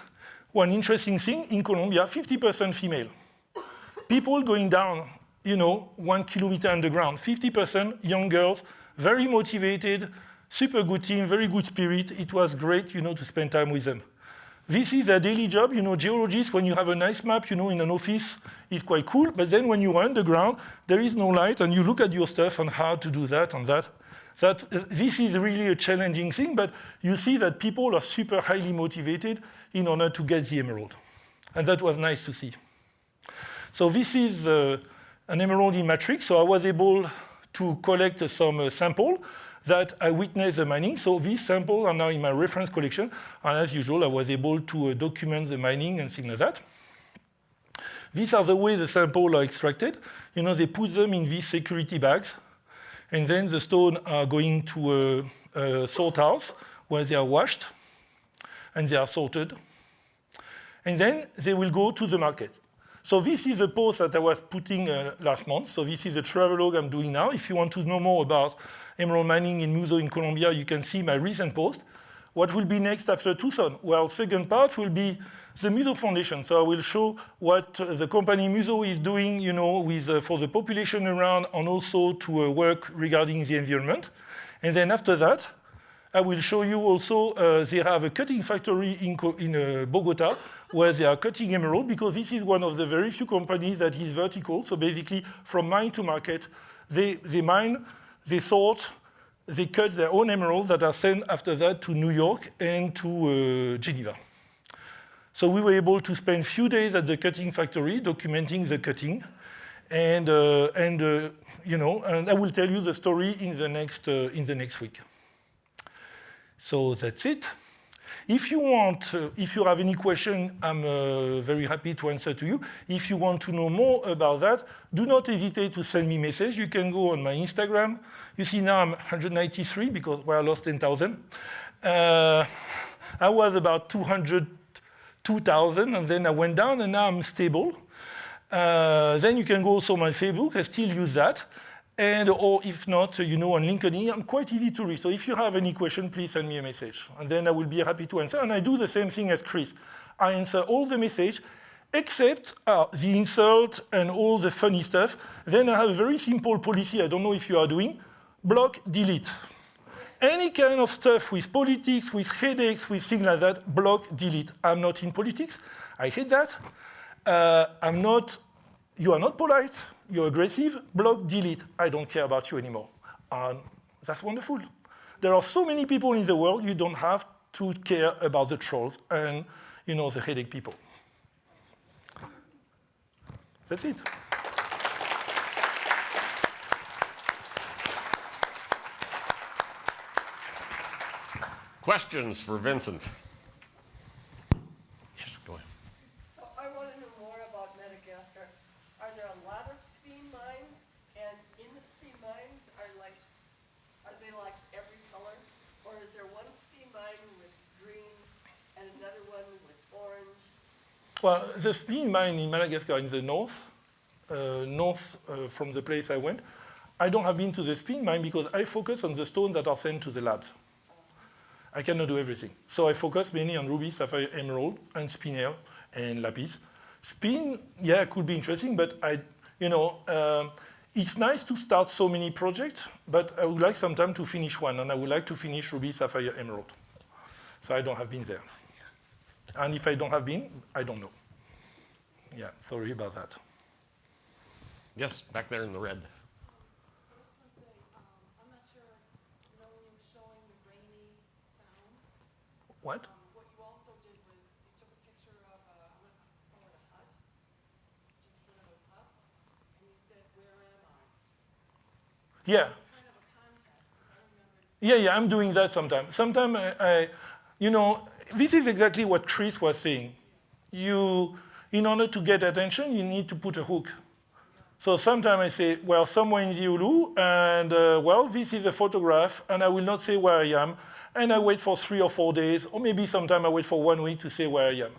one interesting thing, in Colombia, 50% female. People going down, 1 kilometer underground, 50% young girls, very motivated, super good team, very good spirit. It was great, to spend time with them. This is their daily job. Geologists, when you have a nice map, in an office, is quite cool. But then when you are underground, there is no light, and you look at your stuff and how to do that and that. This is really a challenging thing, but you see that people are super highly motivated in order to get the emerald. And that was nice to see. So this is an emerald in matrix. So I was able to collect some sample that I witnessed the mining. So these samples are now in my reference collection. And as usual, I was able to document the mining and things like that. These are the way the samples are extracted. They put them in these security bags. And then the stones are going to a sort house where they are washed and they are sorted. And then they will go to the market. So this is a post that I was putting last month. So this is a travelogue I'm doing now. If you want to know more about emerald mining in Muso in Colombia, you can see my recent post. What will be next after Tucson? Well, second part will be the Muso Foundation. So I will show what the company Muso is doing, with, for the population around and also to work regarding the environment. And then after that, I will show you also they have a cutting factory in Bogota where they are cutting emerald, because this is one of the very few companies that is vertical. So basically, from mine to market, they mine, they sort, they cut their own emeralds that are sent after that to New York and to Geneva. So we were able to spend a few days at the cutting factory documenting the cutting. And I will tell you the story in the next week. So that's it. If you have any question, I'm very happy to answer to you. If you want to know more about that, do not hesitate to send me a message. You can go on my Instagram. You see now I'm 193 because I lost 10,000. I was about 202,000, and then I went down, and now I'm stable. Then you can go also on my Facebook. I still use that. Or if not, on LinkedIn, I'm quite easy to reach. So if you have any question, please send me a message. And then I will be happy to answer. And I do the same thing as Chris. I answer all the message, except the insult and all the funny stuff. Then I have a very simple policy, I don't know if you are doing, block, delete. Any kind of stuff with politics, with headaches, with things like that, block, delete. I'm not in politics. I hate that. You are not polite. You're aggressive, block, delete. I don't care about you anymore. And that's wonderful. There are so many people in the world, you don't have to care about the trolls and, the headache people. That's it. Questions for Vincent? Yes, go ahead. So I want to know more about Madagascar. Are there a lot of spin mines? And in the spin mines, are they like every color? Or is there one spin mine with green and another one with orange? Well, the spin mine in Madagascar in the north from the place I went, I don't have been to the spin mine because I focus on the stones that are sent to the labs. I cannot do everything. So I focus mainly on ruby, sapphire, emerald, and spinel, and lapis. Spin, yeah, could be interesting, but it's nice to start so many projects, but I would like some time to finish one, and I would like to finish ruby, sapphire, emerald. So I don't have been there. And if I don't have been, I don't know. Yeah, sorry about that. Yes, back there in the red. What? What you also did was you took a picture of I'm going to call it a hut, just one of those huts, and you said, "Where am I?" Yeah. Kind of a contest, because I remember. Yeah, I'm doing that sometimes. Sometimes this is exactly what Chris was saying. In order to get attention, you need to put a hook. So sometimes I say, well, somewhere in the Ulu, and well, this is a photograph, and I will not say where I am, and I wait for 3 or 4 days, or maybe sometime I wait for 1 week to say where I am.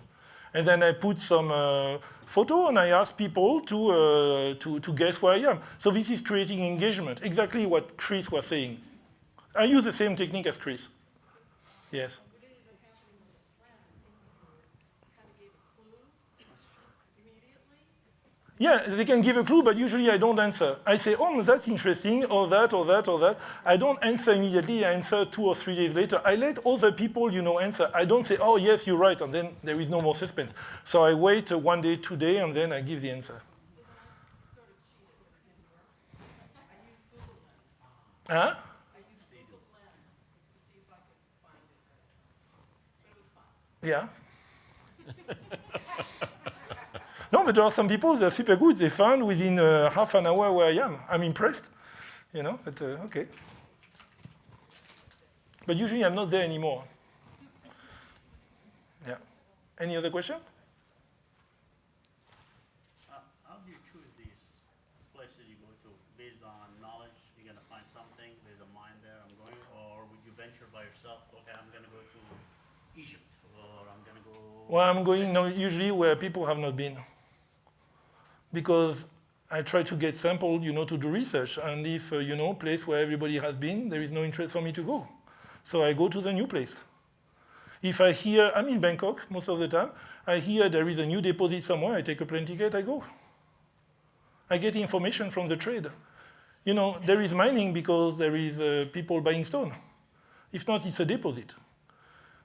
And then I put some photo, and I ask people to guess where I am. So this is creating engagement, exactly what Chris was saying. I use the same technique as Chris. Yes. Yeah, they can give a clue, but usually I don't answer. I say, oh, that's interesting, or that, or that, or that. I don't answer immediately. I answer 2 or 3 days later. I let other people, answer. I don't say, oh, yes, you're right, and then there is no more suspense. So I wait 1 day, 2 days, and then I give the answer. Huh? Yeah. No, but there are some people, they're super good. They found within half an hour where I am. I'm impressed, but okay. But usually I'm not there anymore. Yeah. Any other question? How do you choose these places you go to? Based on knowledge, you're going to find something, there's a mine there, I'm going, or would you venture by yourself? Okay, I'm going to go to Egypt, or I'm going to go... Well, I'm going usually where people have not been. Because I try to get sample, to do research. And if, place where everybody has been, there is no interest for me to go. So I go to the new place. If I hear, I'm in Bangkok most of the time, I hear there is a new deposit somewhere, I take a plane ticket, I go. I get information from the trade. There is mining because there is people buying stone. If not, it's a deposit.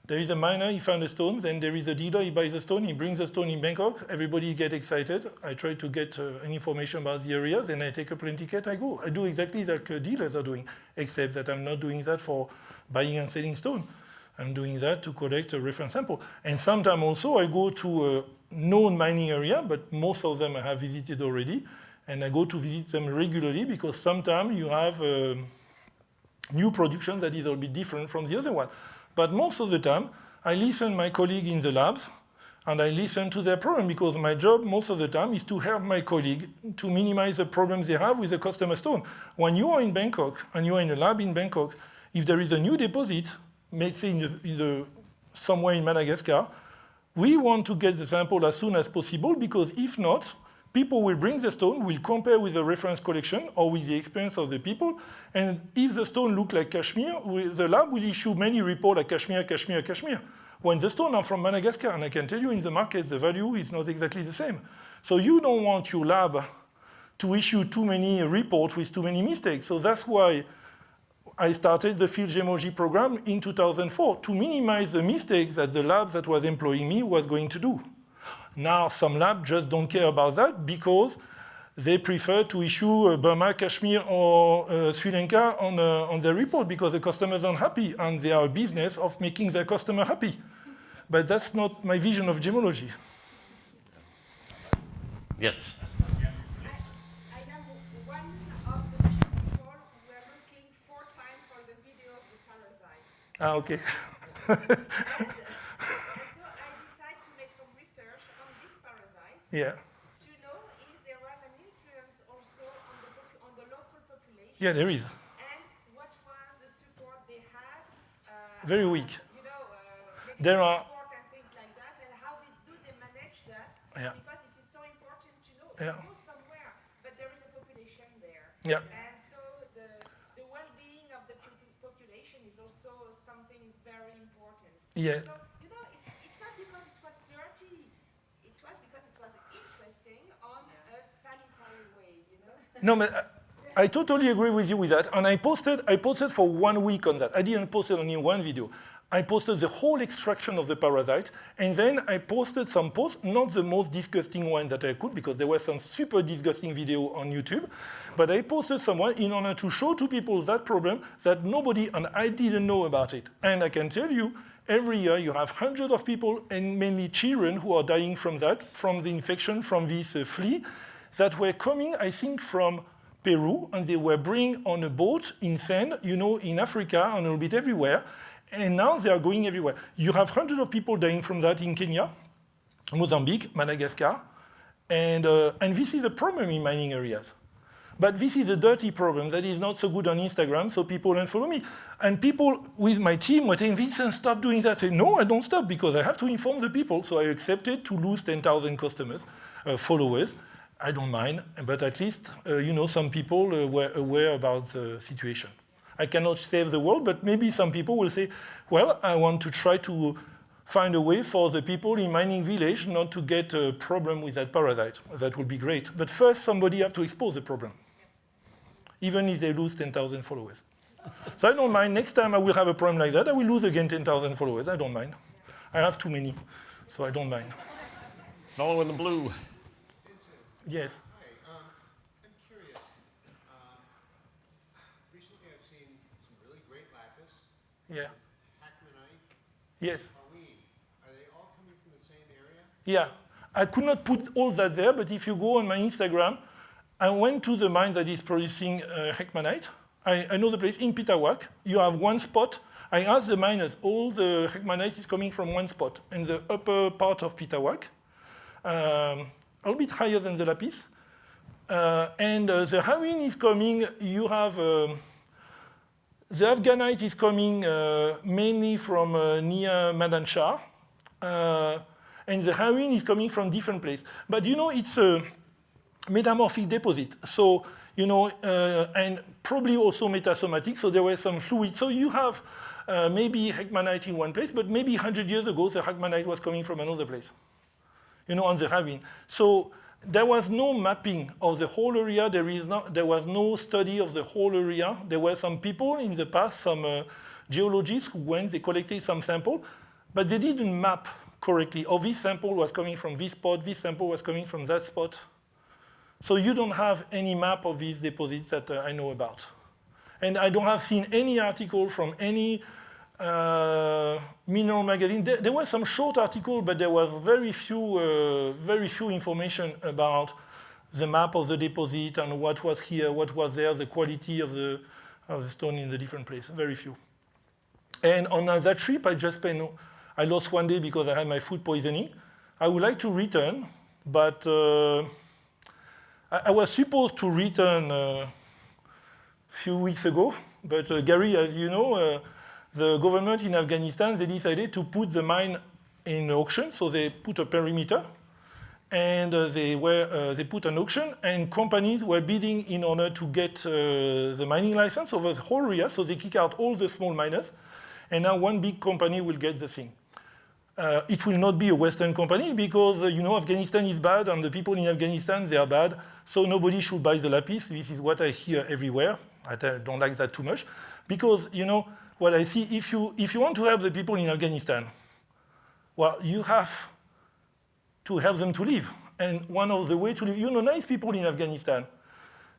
There is a miner, he found a stone, then there is a dealer, he buys a stone, he brings the stone in Bangkok, everybody gets excited. I try to get information about the areas, and I take a plane ticket, I go. I do exactly like dealers are doing, except that I'm not doing that for buying and selling stone. I'm doing that to collect a reference sample. And sometimes also I go to a known mining area, but most of them I have visited already, and I go to visit them regularly because sometimes you have new production that is a bit different from the other one. But most of the time, I listen to my colleague in the labs, and I listen to their problem, because my job most of the time is to help my colleague to minimize the problems they have with the customer stone. When you are in Bangkok, and you are in a lab in Bangkok, if there is a new deposit, let's say somewhere in Madagascar, we want to get the sample as soon as possible, because if not, people will bring the stone, will compare with the reference collection or with the experience of the people, and if the stone looks like Kashmir, the lab will issue many reports like Kashmir, Kashmir, Kashmir. When the stone are from Madagascar, and I can tell you in the market, the value is not exactly the same. So you don't want your lab to issue too many reports with too many mistakes. So that's why I started the field gemology program in 2004, to minimize the mistakes that the lab that was employing me was going to do. Now, some labs just don't care about that because they prefer to issue Burma, Kashmir, or Sri Lanka on their report because the customers are happy and they are a business of making their customer happy. But that's not my vision of gemology. Yes. I am one of the people who were looking 4 times for the video of the parasite. Ah, okay. So I decided to make some research on this parasite Yeah. to know if there was an influence also on the local population. Yeah, there is. And what was the support they had. Very weak. Medical There are- support and things like that, and how do they manage that? Yeah. Because this is so important to know. Yeah. They go somewhere, but there is a population there. Yeah. And so the well-being of the population is also something very important. Yeah. So, it's not because it was dirty, it was because it was interesting on a sanitary way, No, but I totally agree with you with that. And I posted for 1 week on that. I didn't post it only one video. I posted the whole extraction of the parasite, and then I posted some posts, not the most disgusting one that I could, because there were some super disgusting video on YouTube, but I posted someone in order to show to people that problem that nobody, and I didn't know about it. And I can tell you, every year you have hundreds of people, and mainly children, who are dying from that, from the infection, from this flea, that were coming, I think, from Peru, and they were bring on a boat in sand, in Africa and a little bit everywhere. And now they are going everywhere. You have hundreds of people dying from that in Kenya, Mozambique, Madagascar. And this is a problem in mining areas. But this is a dirty problem that is not so good on Instagram, so people don't follow me. And people with my team were saying, Vincent, stop doing that. I say, no, I don't stop because I have to inform the people. So I accepted to lose 10,000 customers, followers. I don't mind, but at least, some people were aware about the situation. I cannot save the world, but maybe some people will say, well, I want to try to find a way for the people in mining village not to get a problem with that parasite. That would be great. But first, somebody have to expose the problem, even if they lose 10,000 followers. So I don't mind. Next time I will have a problem like that, I will lose again 10,000 followers. I don't mind. I have too many, so I don't mind. Fellow in the blue. Yes. Hi, I'm curious. Recently I've seen some really great lapis, Yeah. Hackmanite, Yes. Halloween. Are they all coming from the same area? Yeah. I could not put all that there, but if you go on my Instagram, I went to the mine that is producing Heckmanite. I know the place in Pitawak. You have one spot. I asked the miners, all the Heckmanite is coming from one spot in the upper part of Pitawak, a little bit higher than the lapis. And the Hawin is coming, you have, the Afghanite is coming mainly from near Madan Shah. And the Hawin is coming from different places. But it's a metamorphic deposit. So, and probably also metasomatic, so there were some fluids. So you have maybe Heckmanite in one place, but maybe 100 years ago, the Heckmanite was coming from another place, on the Hawin. So there was no mapping of the whole area. There was no study of the whole area. There were some people in the past, some geologists who went, they collected some sample, but they didn't map correctly. Oh, this sample was coming from this spot, this sample was coming from that spot. So you don't have any map of these deposits that I know about. And I don't have seen any article from any mineral magazine. There were some short articles, but there was very few information about the map of the deposit and what was here, what was there, the quality of the stone in the different places. Very few. And on that trip, I lost one day because I had my food poisoning. I would like to return, but I was supposed to return a few weeks ago, but Gary, as you know, the government in Afghanistan, they decided to put the mine in auction, so they put a perimeter, and they put an auction, and companies were bidding in order to get the mining license over the whole area, so they kick out all the small miners, and now one big company will get the thing. It will not be a Western company because, Afghanistan is bad and the people in Afghanistan, they are bad. So nobody should buy the lapis. This is what I hear everywhere. I don't like that too much. Because, what I see, if you want to help the people in Afghanistan, well, you have to help them to live. And one of the ways to live, nice people in Afghanistan.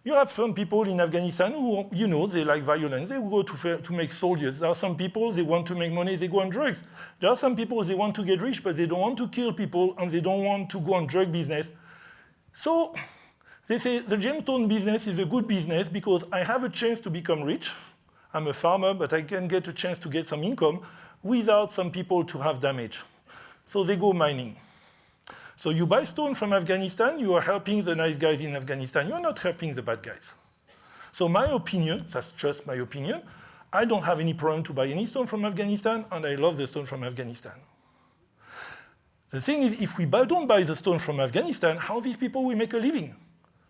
You have some people in Afghanistan who, they like violence. They go to make soldiers. There are some people, they want to make money, they go on drugs. There are some people, they want to get rich, but they don't want to kill people, and they don't want to go on drug business. So they say the gemstone business is a good business because I have a chance to become rich. I'm a farmer, but I can get a chance to get some income without some people to have damage. So they go mining. So you buy stone from Afghanistan, you are helping the nice guys in Afghanistan. You're not helping the bad guys. So my opinion, that's just my opinion, I don't have any problem to buy any stone from Afghanistan, and I love the stone from Afghanistan. The thing is, if we don't buy the stone from Afghanistan, how these people will make a living?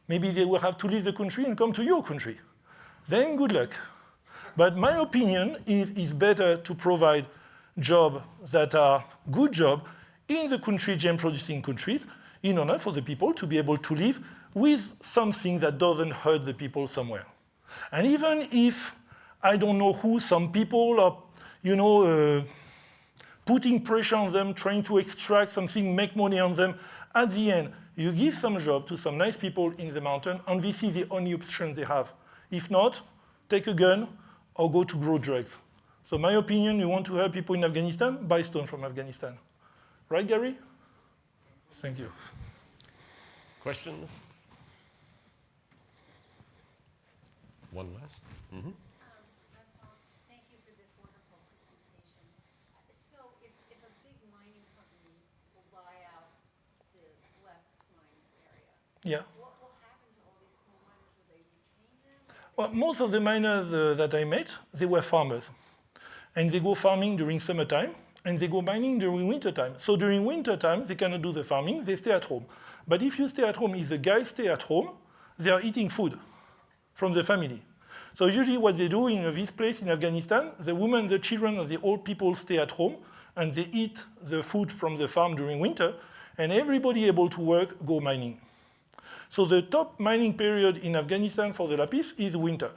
Maybe they will have to leave the country and come to your country. Then good luck. But my opinion is it's better to provide jobs that are good jobs in the country, gem-producing countries, in order for the people to be able to live with something that doesn't hurt the people somewhere. And even if, I don't know who, some people are, putting pressure on them, trying to extract something, make money on them, at the end, you give some job to some nice people in the mountain, and this is the only option they have. If not, take a gun or go to grow drugs. So my opinion, you want to help people in Afghanistan, buy stone from Afghanistan. Right, Gary? Thank you. Questions? One last. Mm-hmm. Thank you for this wonderful presentation. So if a big mining company will buy out the Flex mining area, Yeah. What will happen to all these small miners? Will they retain them? Well, most of the miners that I met, they were farmers. And they go farming during summertime, and they go mining during wintertime. So during wintertime, they cannot do the farming, they stay at home. But if you stay at home, if the guys stay at home, they are eating food from the family. So usually what they do in this place in Afghanistan, the women, the children, and the old people stay at home, and they eat the food from the farm during winter, and everybody able to work go mining. So the top mining period in Afghanistan for the lapis is winter.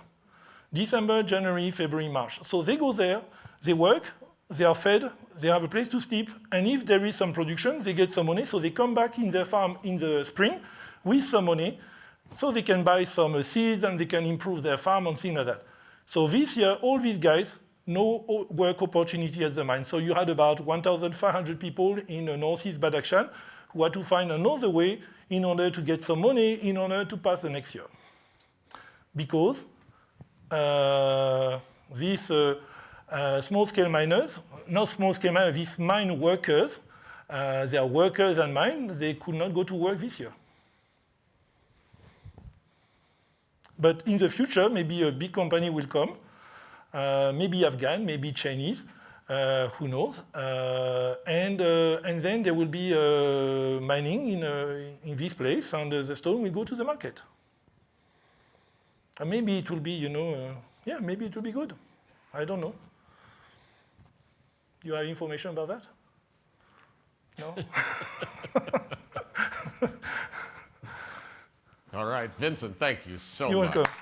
December, January, February, March. So they go there, they work, they are fed, they have a place to sleep, and if there is some production, they get some money, so they come back in their farm in the spring with some money, so they can buy some seeds and they can improve their farm and things like that. So this year, all these guys, no work opportunity at the mine. So you had about 1,500 people in northeast Badakhshan who had to find another way in order to get some money in order to pass the next year. Because these small-scale miners, not small-scale miners, these mine workers, they are workers and mine, they could not go to work this year. But in the future, maybe a big company will come, maybe Afghan, maybe Chinese, who knows? And then there will be mining in this place, and the stone will go to the market. And maybe it will be, yeah, maybe it will be good. I don't know. You have information about that? No? All right, Vincent, thank you so You're much. welcome.